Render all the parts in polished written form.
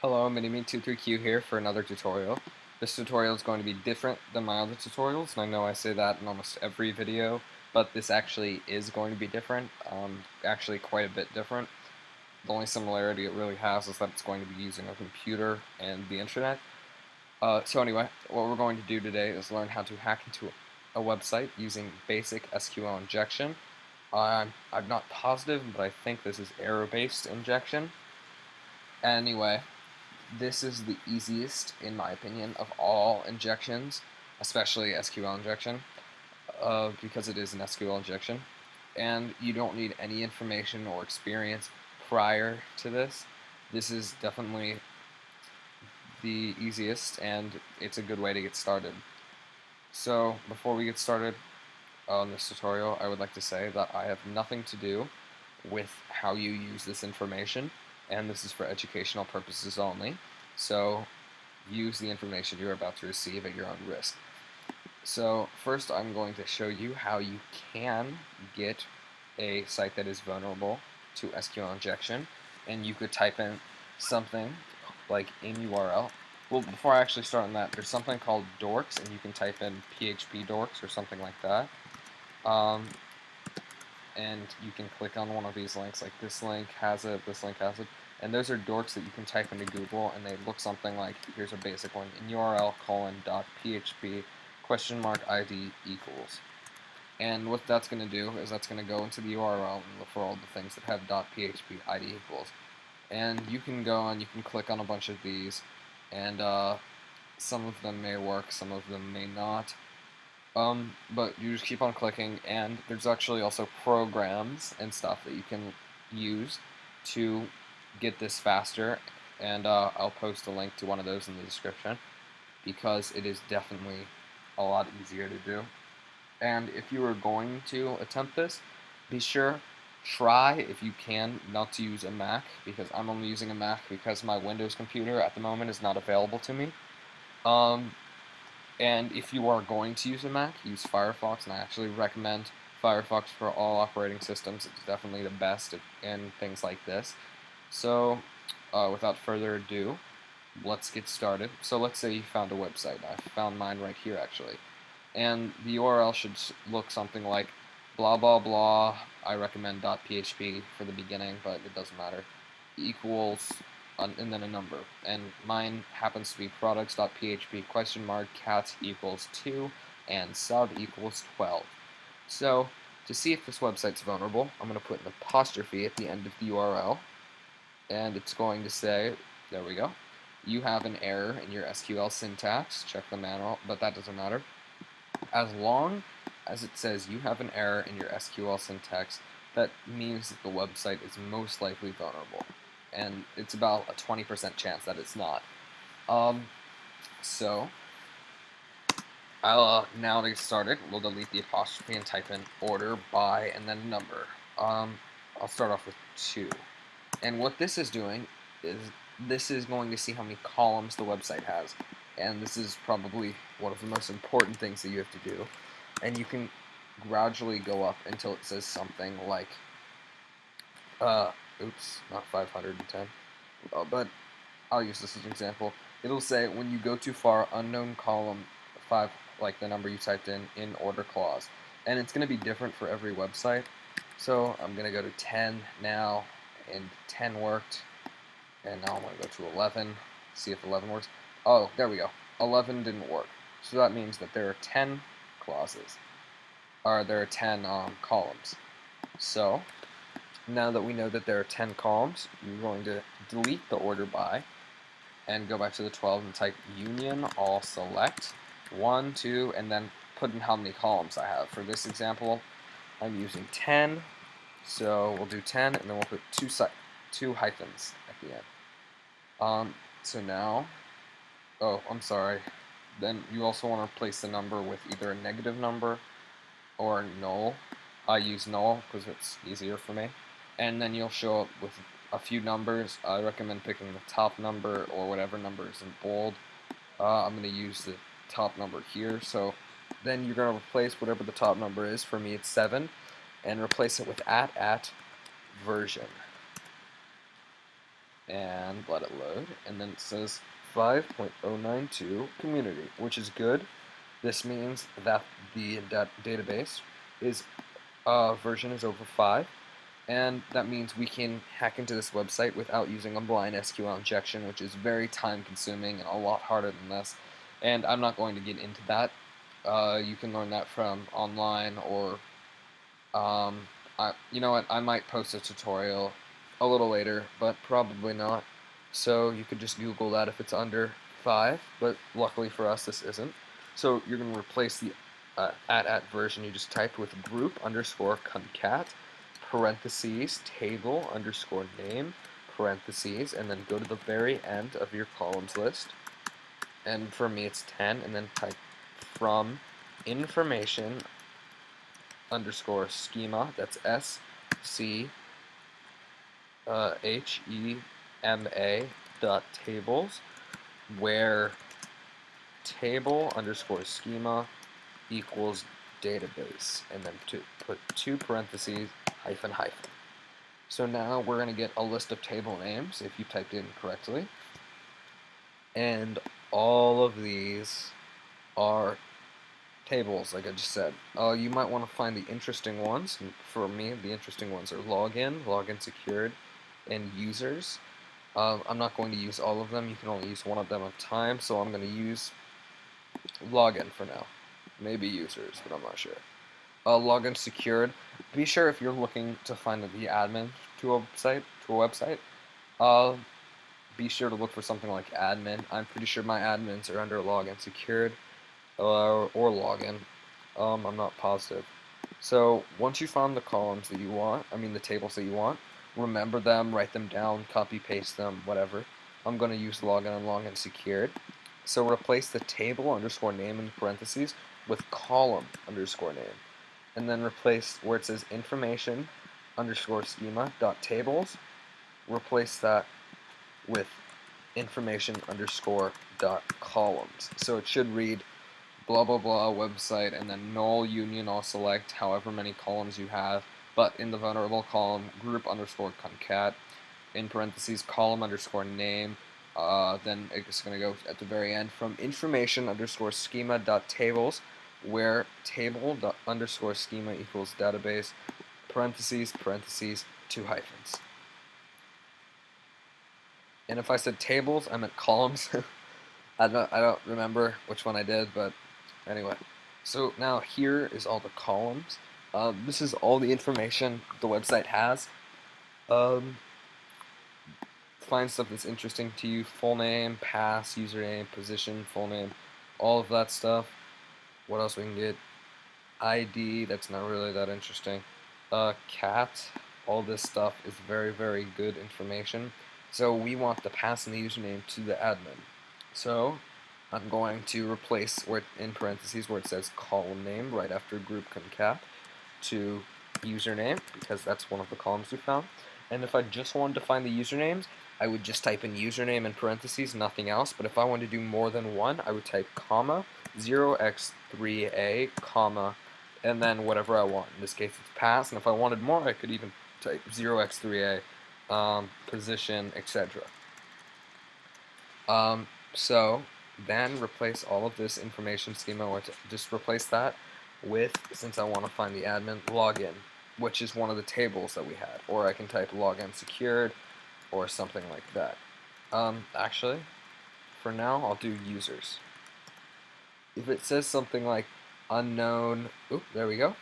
Hello, Minimeat23Q here for another tutorial. This tutorial is going to be different than my other tutorials, and I know I say that in almost every video, but this actually is going to be different, actually quite a bit different. The only similarity it really has is that it's going to be using a computer and the internet. So anyway, what we're going to do today is learn how to hack into a website using basic SQL injection. I'm not positive, but I think this is error-based injection. Anyway, this is the easiest, in my opinion, of all injections, especially SQL injection, because it is an SQL injection. And you don't need any information or experience prior to this. This is definitely the easiest, and it's a good way to get started. So, before we get started on this tutorial, I would like to say that I have nothing to do with how you use this information, and this is for educational purposes only. So, use the information you're about to receive at your own risk. So first I'm going to show you how you can get a site that is vulnerable to SQL injection, and you could type in something like in URL. Well, before I actually start on that, there's something called dorks, and you can type in PHP dorks or something like that. And you can click on one of these links, like this link has it, this link has it, and those are dorks that you can type into Google, and they look something like, here's a basic one, in URL :.php $ID equals. And what that's going to do is that's going to go into the URL and look for all the things that have .php ID equals. And you can go and you can click on a bunch of these, and some of them may work, some of them may not. But you just keep on clicking, and there's actually also programs and stuff that you can use to get this faster, and I'll post a link to one of those in the description, because it is definitely a lot easier to do. And if you are going to attempt this, be sure, try, if you can, not to use a Mac, because I'm only using a Mac because my Windows computer at the moment is not available to me. And if you are going to use a Mac, use Firefox, and I actually recommend Firefox for all operating systems. It's definitely the best in things like this. So, without further ado, let's get started. So let's say you found a website. I found mine right here, actually. And the URL should look something like blah blah blah. I recommend .php for the beginning, but it doesn't matter. Equals and then a number. And mine happens to be products.php cat equals 2 and sub equals 12. So to see if this website's vulnerable, I'm going to put an apostrophe at the end of the URL, and it's going to say, there we go, you have an error in your SQL syntax. Check the manual, but that doesn't matter. As long as it says you have an error in your SQL syntax, that means that the website is most likely vulnerable. And it's about a 20% chance that it's not. So, now to get started, we'll delete the apostrophe and type in order by and then a number. I'll start off with 2. And what this is doing is this is going to see how many columns the website has. And this is probably one of the most important things that you have to do. And you can gradually go up until it says something like, oops, not 510, but I'll use this as an example. It'll say, when you go too far, unknown column 5, like the number you typed in order clause. And it's going to be different for every website. So I'm going to go to 10 now, and 10 worked. And now I'm going to go to 11, see if 11 works. Oh, there we go. 11 didn't work. So that means that there are 10 clauses, or there are 10 columns. So now that we know that there are 10 columns, you're going to delete the order by and go back to the 12 and type union all select 1, 2, and then put in how many columns I have. For this example, I'm using 10, so we'll do 10, and then we'll put two hyphens at the end. So now, oh, I'm sorry. Then you also want to replace the number with either a negative number or null. I use null because it's easier for me. And then you'll show up with a few numbers. I recommend picking the top number or whatever number is in bold. I'm going to use the top number here. So then you're going to replace whatever the top number is. For me, it's 7. And replace it with @ version. and let it load, and then it says 5.092 community, which is good. This means that the database is version is over 5, and that means we can hack into this website without using a blind SQL injection, which is very time consuming and a lot harder than this, and I'm not going to get into that. You can learn that from online, or you know what, I might post a tutorial a little later, but probably not. So you could just Google that if it's under 5, but luckily for us this isn't. So you're going to replace the at version you just typed with group underscore concat parentheses table underscore name parentheses, and then go to the very end of your columns list, and for me it's 10, and then type from information underscore schema, that's SCHEMA dot tables, where table underscore schema equals database, and then to put 2 parentheses hyphen hyphen. So now we're going to get a list of table names if you typed in correctly, and all of these are tables, like I just said. You might want to find the interesting ones. For me, the interesting ones are login secured, and users. I'm not going to use all of them. You can only use one of them at a time, so I'm going to use login for now. Maybe users, but I'm not sure. Login secured. Be sure if you're looking to find the admin to a website, be sure to look for something like admin. I'm pretty sure my admins are under login secured, or login. I'm not positive. So once you found the columns that you want, the tables that you want, remember them, write them down, copy paste them, whatever. I'm going to use login and login secured. So replace the table underscore name in parentheses with column underscore name, and then replace where it says information underscore schema dot tables, replace that with information underscore dot columns. So it should read blah blah blah website, and then null union all select however many columns you have, but in the vulnerable column group underscore concat, in parentheses column underscore name, then it's going to go at the very end from information underscore schema dot tables, where table dot underscore schema equals database, parentheses 2 hyphens. And if I said tables, I meant columns. I don't remember which one I did, but anyway. So now here is all the columns. This is all the information the website has. Find stuff that's interesting to you: full name, pass, username, position, full name, all of that stuff. What else we can get? ID, that's not really that interesting. Cat, all this stuff is very, very good information. So we want the pass and the username to the admin. So I'm going to replace where in parentheses where it says column name right after group concat to username, because that's one of the columns we found. And if I just wanted to find the usernames, I would just type in username in parentheses, nothing else. But if I wanted to do more than one, I would type comma 0x3a comma, and then whatever I want. In this case it's pass, and if I wanted more I could even type 0x3a position, etc. So then replace all of this information schema, or just replace that with, since I want to find the admin, login, which is one of the tables that we had, or I can type login secured or something like that. Actually, for now I'll do users. If it says something like unknown, oop, there we go.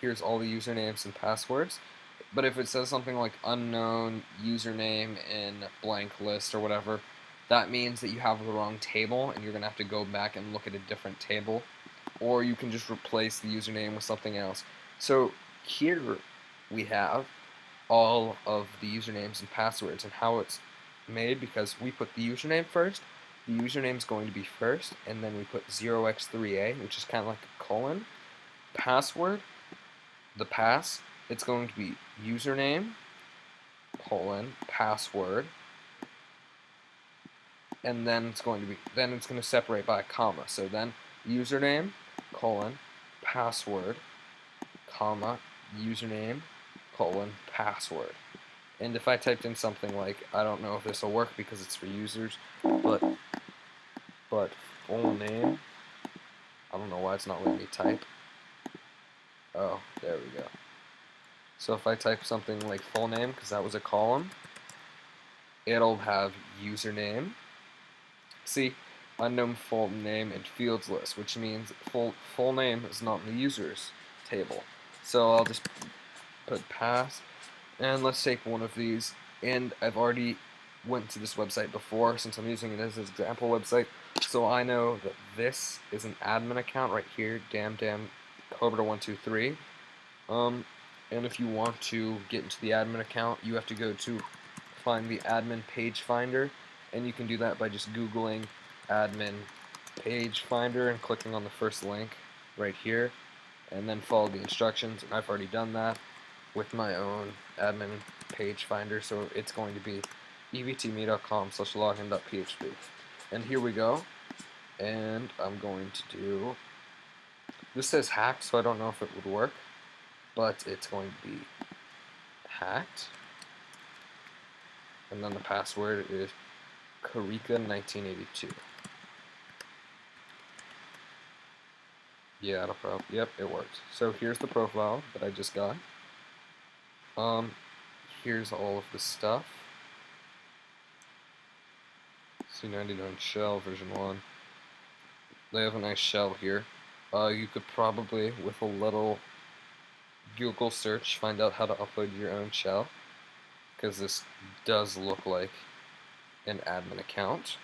Here's all the usernames and passwords. But if it says something like unknown username in blank list or whatever, that means that you have the wrong table and you're going to have to go back and look at a different table. Or you can just replace the username with something else. So here we have all of the usernames and passwords and how it's made, because we put the username first. The username is going to be first, and then we put 0x3a, which is kind of like a colon. Password, the pass, it's going to be username, colon, password, and then it's going to separate by a comma. So then username, colon, password, comma, username, colon, password. And if I typed in something like, I don't know if this will work because it's for users, but full name, I don't know why it's not letting me type. Oh, there we go. So if I type something like full name, because that was a column, it'll have username. See, unknown full name and fields list, which means full name is not in the users table. So I'll just put pass, and let's take one of these. And I've already went to this website before, since I'm using it as an example website, so I know that this is an admin account right here, damn Cobra123. And if you want to get into the admin account, you have to go to find the admin page finder, and you can do that by just googling admin page finder and clicking on the first link right here, and then follow the instructions. And I've already done that with my own admin page finder, so it's going to be evtme.com/login.php. And here we go, and I'm going to do, this says hacked, so I don't know if it would work, but it's going to be hacked, and then the password is Karika1982. Yeah, it'll probably, yep, it works. So here's the profile that I just got. Here's all of the stuff. C99 shell version 1. They have a nice shell here. You could probably, with a little Google search, find out how to upload your own shell, because this does look like an admin account.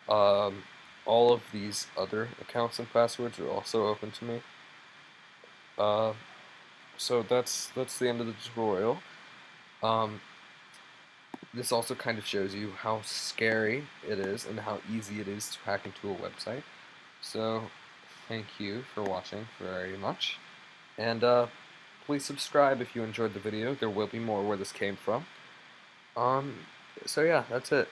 All of these other accounts and passwords are also open to me. So that's the end of the tutorial. This also kind of shows you how scary it is and how easy it is to hack into a website. So thank you for watching very much, and please subscribe if you enjoyed the video. There will be more where this came from. So yeah, that's it.